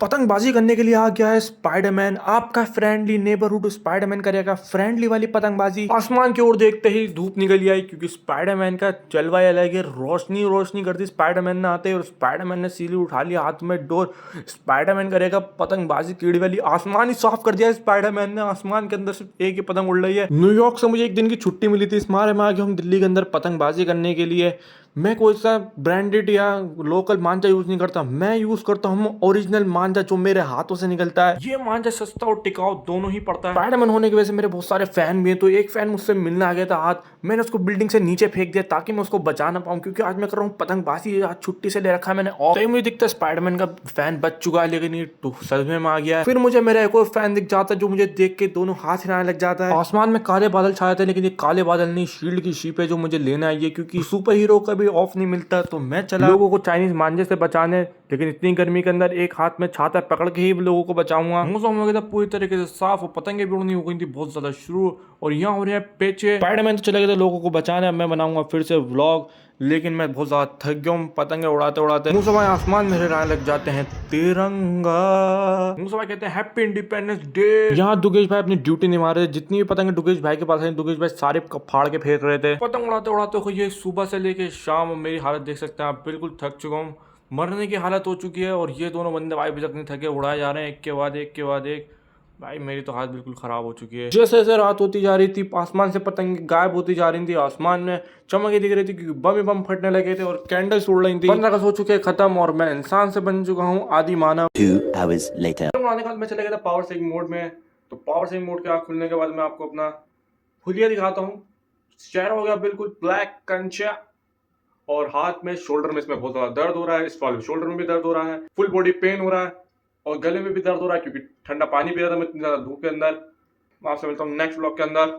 पतंगबाजी करने के लिए आ गया है स्पाइडरमैन, आपका फ्रेंडली नेबरहुड। स्पाइडरमैन करेगा फ्रेंडली वाली पतंगबाजी। आसमान की ओर देखते ही धूप निकल आई, क्योंकि स्पाइडरमैन का जलवा अलग है। रोशनी रोशनी करती स्पाइडरमैन ने आते, और स्पाइडरमैन ने सीली उठा लिया हाथ में डोर। स्पाइडरमैन करेगा पतंगबाजी कीड़ी वाली। आसमान ही साफ कर दिया है स्पाइडरमैन ने। आसमान के अंदर सिर्फ एक ही पतंग उड़ रही है। न्यूयॉर्क से मुझे एक दिन की छुट्टी मिली थी, इस मारे में आ गया हम दिल्ली के अंदर पतंगबाजी करने के लिए। मैं कोई सा ब्रांडेड या लोकल मांझा यूज नहीं करता, मैं यूज करता हूँ ओरिजिनल मांझा जो मेरे हाथों से निकलता है। ये मांझा सस्ता और टिकाऊ दोनों ही पड़ता है। स्पाइडरमैन होने की वजह से मेरे बहुत सारे फैन भी हैं, तो एक फैन मुझसे मिलने आ गया था हाथ। मैंने उसको बिल्डिंग से नीचे फेंक दिया ताकि मैं उसको बचा ना पाऊं, क्योंकि आज मैं कर रहा हूँ पतंगबाजी। आज छुट्टी से ले रखा है मैंने ऑफ। तो मुझे दिखता है स्पाइडरमैन का फैन बच चुका है, लेकिन ये सदमे में आ गया है। फिर मुझे मेरा एक और फैन दिख जाता है जो मुझे देख के दोनों हाथ हिलाने लग जाता है। आसमान में काले बादल छाए थे, लेकिन ये काले बादल नहीं, शील्ड की शीप है जो मुझे लेना आई है, क्योंकि सुपर हीरो का भी ऑफ नहीं मिलता। तो मैं चला लोगों को चाइनीज मांझे से बचाने, लेकिन इतनी गर्मी के अंदर एक हाथ में छाता पकड़ के ही लोगों को बचाऊंगा। मौसम हो गया था पूरी तरीके से साफ, और पतंगे भी उड़नी हो गई थी बहुत ज्यादा शुरू, और यहाँ हो रहे हैं पेचे। स्पाइडरमैन तो चले गए थे लोगों को बचाने, अब मैं बनाऊंगा फिर से व्लॉग, लेकिन मैं बहुत ज्यादा थक गया हूँ पतंगे उड़ाते उड़ाते। मुंह समय आसमान में लहराने लग जाते हैं तिरंगा। मुंह समय कहते हैं हैप्पी इंडिपेंडेंस डे। यहाँ दुगेश भाई अपनी ड्यूटी निभा रहे थे। जितनी भी पतंगे दुगेश भाई के पास है, दुगेश भाई सारे फाड़ के फेंक रहे थे। पतंग उड़ाते उड़ाते हो ये सुबह से लेके शाम, मेरी हालत देख सकते हैं आप। बिल्कुल थक चुका हूँ, मरने की हालत हो चुकी है। और ये दोनों बंदे भाई अभी तक नहीं थके, उड़ाए जा रहे हैं एक के बाद एक के बाद एक। भाई मेरी तो हालत बिल्कुल खराब हो चुकी है। जैसे जैसे रात होती जा रही थी, आसमान से पतंग गायब होती जा रही थी। आसमान में चमक दिख रही थी, क्योंकि बम ही बम फटने लगे थे और कैंडल्स उड़ रही थी। 15 अगस्त हो चुके खत्म, और मैं इंसान से बन चुका हूँ आदि मानव। 2 hours later. आने के बाद मैं चला गया था पावर सेविंग मोड में। तो पावर सेविंग मोड के आँख खुलने के बाद मैं आपको अपना हुलिया दिखाता हूँ। चेहरा हो गया बिल्कुल ब्लैक कंचा, और हाथ में शोल्डर में इसमें बहुत ज्यादा दर्द हो रहा है। इस वाले शोल्डर में भी दर्द हो रहा है, फुल बॉडी पेन हो रहा है, और गले में भी दर्द हो रहा है, क्योंकि ठंडा पानी पी रहा था मैं इतनी ज्यादा धूप के अंदर। मैं आपसे मिलता हूँ नेक्स्ट ब्लॉग के अंदर।